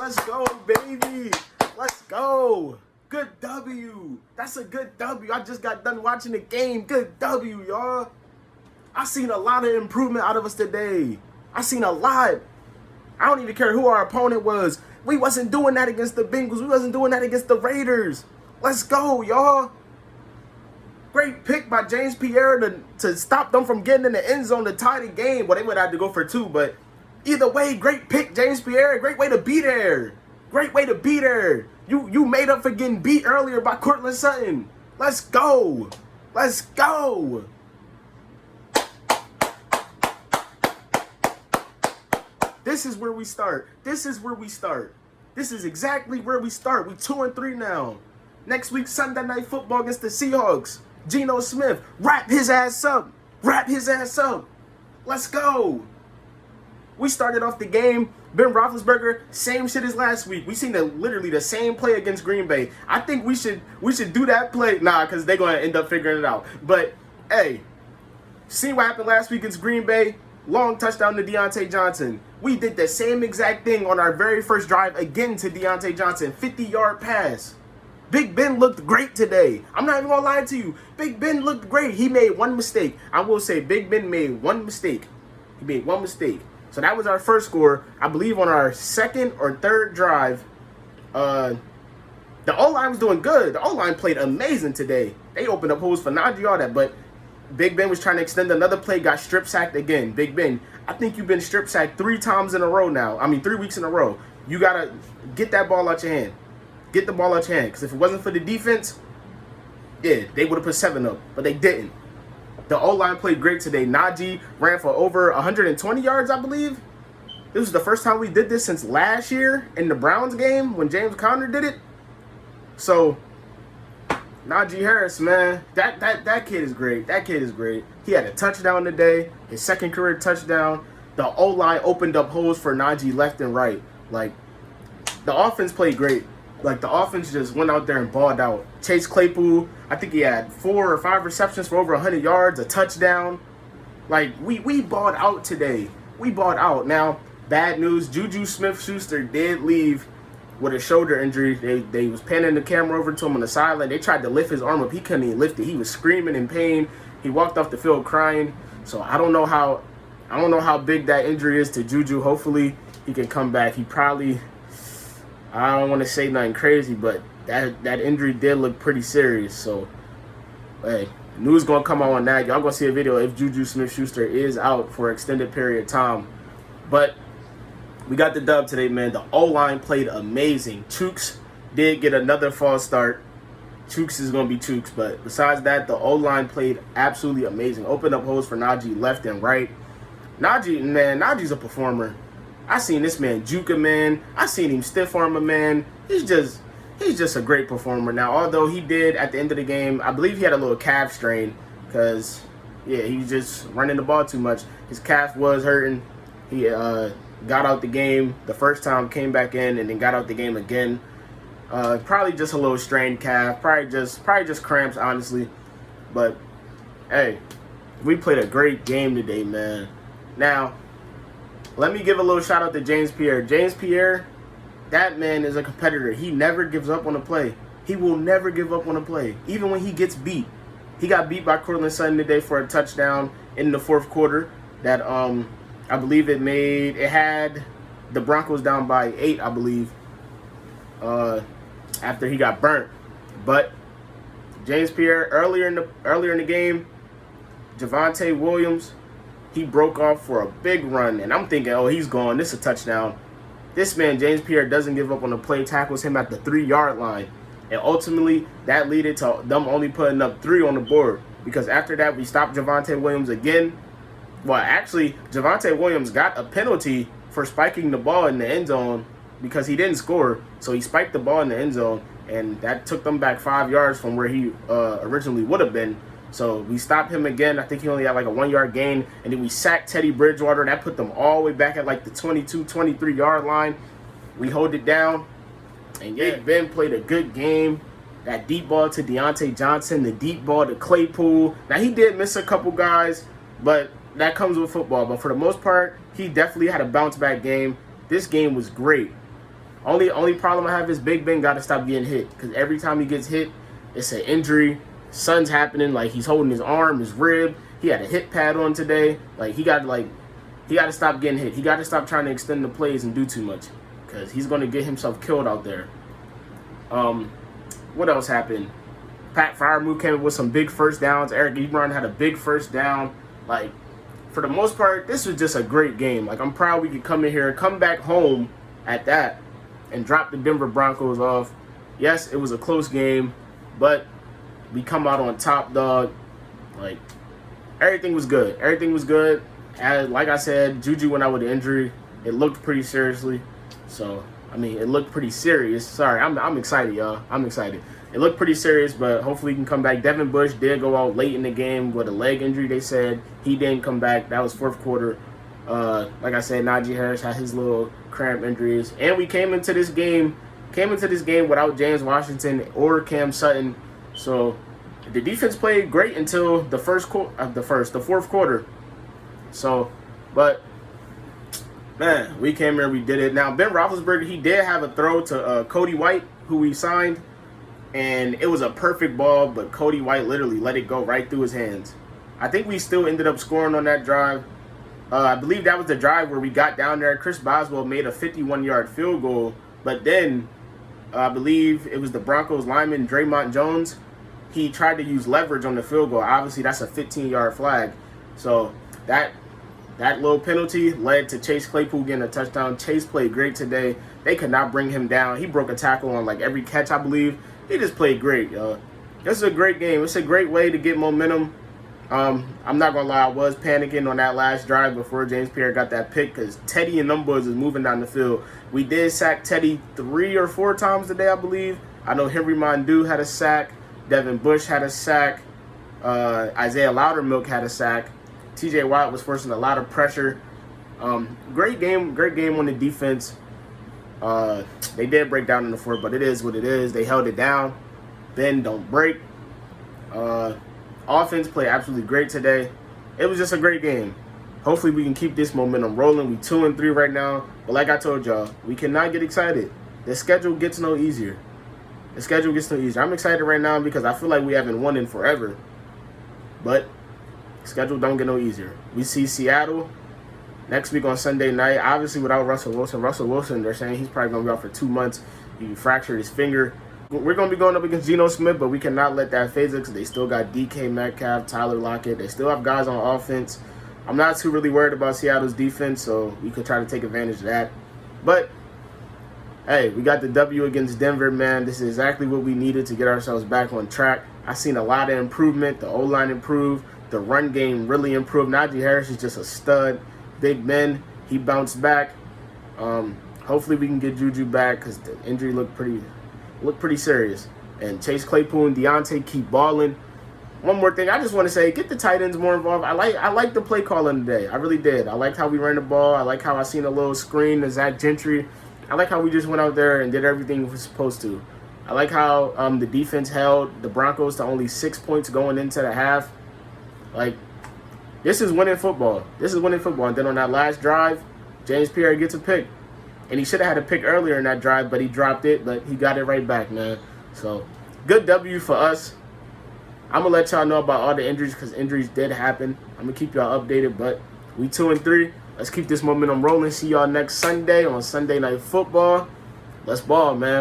Let's go, baby. Let's go. Good W. That's a good W. I just got done watching the game. Good W, y'all. I seen a lot of improvement out of us today. I seen a lot. I don't even care who our opponent was. We wasn't doing that against the Bengals. We wasn't doing that against the Raiders. Let's go, y'all. Great pick by James Pierre to stop them from getting in the end zone to tie the game. Well, they would have to go for 2, but either way, great pick, James Pierre. Great way to be there. Great way to be there. You made up for getting beat earlier by Courtland Sutton. Let's go. Let's go. This is where we start. This is where we start. This is exactly where we start. We 2-3 now. Next week, Sunday Night Football against the Seahawks. Geno Smith, wrap his ass up. Wrap his ass up. Let's go. We started off the game. Ben Roethlisberger, same shit as last week. We seen literally the same play against Green Bay. I think we should do that play. Nah, because they're going to end up figuring it out. But, hey, see what happened last week against Green Bay? Long touchdown to Deontay Johnson. We did the same exact thing on our very first drive again to Deontay Johnson. 50-yard pass. Big Ben looked great today. I'm not even going to lie to you. Big Ben looked great. He made one mistake. I will say Big Ben made one mistake. He made one mistake. So that was our first score. I believe on our second or third drive, the O-line was doing good. The O-line played amazing today. They opened up holes for Najee, all that. But Big Ben was trying to extend another play, got strip sacked again. Big Ben, I think you've been strip sacked 3 times in a row now. 3 weeks in a row. You got to get that ball out your hand. Get the ball out your hand. Because if it wasn't for the defense, yeah, they would have put 7 up. But they didn't. The O-line played great today. Najee ran for over 120 yards, I believe. This was the first time we did this since last year in the Browns game when James Conner did it. So, Najee Harris, man, that kid is great. That kid is great. He had a touchdown today, his second career touchdown. The O-line opened up holes for Najee left and right. Like, the offense played great. Like, the offense just went out there and balled out. Chase Claypool, I think he had 4 or 5 receptions for over 100 yards, a touchdown. Like, we balled out today. We balled out. Now, bad news, Juju Smith-Schuster did leave with a shoulder injury. They was panning the camera over to him on the sideline. They tried to lift his arm up. He couldn't even lift it. He was screaming in pain. He walked off the field crying. So I don't know how big that injury is to Juju. Hopefully he can come back. He probably, I don't want to say nothing crazy, but that injury did look pretty serious. So, hey, news going to come out on that. Y'all going to see a video if Juju Smith-Schuster is out for an extended period of time. But we got the dub today, man. The O-line played amazing. Chooks did get another false start. Chooks is going to be Chooks. But besides that, the O-line played absolutely amazing. Opened up holes for Najee left and right. Najee, man, Najee's a performer. I seen this man juke a man. I seen him stiff arm a man. He's just a great performer. Now, although he did at the end of the game, I believe he had a little calf strain because, yeah, he was just running the ball too much. His calf was hurting. He got out the game the first time, came back in, and then got out the game again. Probably just a little strained calf. Probably just cramps, honestly. But, hey, we played a great game today, man. Now, let me give a little shout out to James Pierre. James Pierre, that man is a competitor. He never gives up on a play. He will never give up on a play, even when he gets beat. He got beat by Courtland Sutton today for a touchdown in the fourth quarter. That I believe it had the Broncos down by 8, I believe, after he got burnt. But James Pierre, earlier in the game, Javonte Williams, he broke off for a big run, and I'm thinking, oh, he's gone. This is a touchdown. This man, James Pierre, doesn't give up on the play, tackles him at the 3-yard line. And ultimately, that led to them only putting up 3 on the board. Because after that, we stopped Javonte Williams again. Well, actually, Javonte Williams got a penalty for spiking the ball in the end zone because he didn't score. So he spiked the ball in the end zone, and that took them back 5 yards from where he originally would have been. So we stopped him again. I think he only had like a 1-yard gain. And then we sacked Teddy Bridgewater. That put them all the way back at like the 22, 23-yard line. We hold it down. And yeah, Ben played a good game. That deep ball to Deontay Johnson, the deep ball to Claypool. Now, he did miss a couple guys, but that comes with football. But for the most part, he definitely had a bounce-back game. This game was great. Only problem I have is Big Ben got to stop getting hit, because every time he gets hit, it's an injury. Something's happening. Like, he's holding his arm, his rib. He had a hip pad on today. Like, he got to stop getting hit. He got to stop trying to extend the plays and do too much, because he's going to get himself killed out there. What else happened? Pat Freiermuth came in with some big first downs. Eric Ebron had a big first down. Like, for the most part, this was just a great game. Like, I'm proud we could come in here and come back home at that and drop the Denver Broncos off. Yes, it was a close game, but we come out on top, dog. Like, everything was good. Everything was good. As, like I said, Juju went out with an injury. It looked pretty seriously. So, I mean, it looked pretty serious. Sorry, I'm excited, y'all. I'm excited. It looked pretty serious, but hopefully he can come back. Devin Bush did go out late in the game with a leg injury, they said. He didn't come back. That was fourth quarter. Like I said, Najee Harris had his little cramp injuries. And we came into this game without James Washington or Cam Sutton. So the defense played great until the fourth quarter. So, but man, we came here, we did it. Now, Ben Roethlisberger, he did have a throw to Cody White, who we signed, and it was a perfect ball, but Cody White literally let it go right through his hands. I think we still ended up scoring on that drive. I believe that was the drive where we got down there. Chris Boswell made a 51-yard field goal, but then I believe it was the Broncos lineman, Draymond Jones. He tried to use leverage on the field goal. Obviously, that's a 15-yard flag. So that little penalty led to Chase Claypool getting a touchdown. Chase played great today. They could not bring him down. He broke a tackle on like every catch, I believe. He just played great, y'all. This is a great game. It's a great way to get momentum. I'm not going to lie, I was panicking on that last drive before James Pierre got that pick, because Teddy and them boys was moving down the field. We did sack Teddy 3 or 4 times today, I believe. I know Henry Mondu had a sack. Devin Bush had a sack. Isaiah Loudermilk had a sack. TJ Watt was forcing a lot of pressure. Great game on the defense. They did break down in the fourth, but it is what it is. They held it down. Bend, don't break. Offense played absolutely great today. It was just a great game. Hopefully we can keep this momentum rolling. We 2-3 right now. But like I told y'all, we cannot get excited. The schedule gets no easier. I'm excited right now because I feel like we haven't won in forever. But schedule don't get no easier. We see Seattle next week on Sunday night. Obviously without Russell Wilson. Russell Wilson, they're saying he's probably going to be out for 2 months. He fractured his finger. We're going to be going up against Geno Smith, but we cannot let that phase us because they still got DK Metcalf, Tyler Lockett. They still have guys on offense. I'm not too really worried about Seattle's defense, so we could try to take advantage of that. But, hey, we got the W against Denver, man. This is exactly what we needed to get ourselves back on track. I've seen a lot of improvement. The O-line improved. The run game really improved. Najee Harris is just a stud. Big Ben, he bounced back. Hopefully we can get Juju back because the injury looked pretty serious. And Chase Claypool and Deontay keep balling. One more thing, I just want to say, get the tight ends more involved. I like the play calling today. I really did. I liked how we ran the ball. I like how I seen a little screen to Zach Gentry. I like how we just went out there and did everything we were supposed to. I like how the defense held the Broncos to only 6 points going into the half. Like, this is winning football. And then on that last drive, James Pierre gets a pick. And he should have had a pick earlier in that drive, but he dropped it. But he got it right back, man. So, good W for us. I'm going to let y'all know about all the injuries because injuries did happen. I'm going to keep y'all updated. But we 2-3. Let's keep this momentum rolling. See y'all next Sunday on Sunday Night Football. Let's ball, man.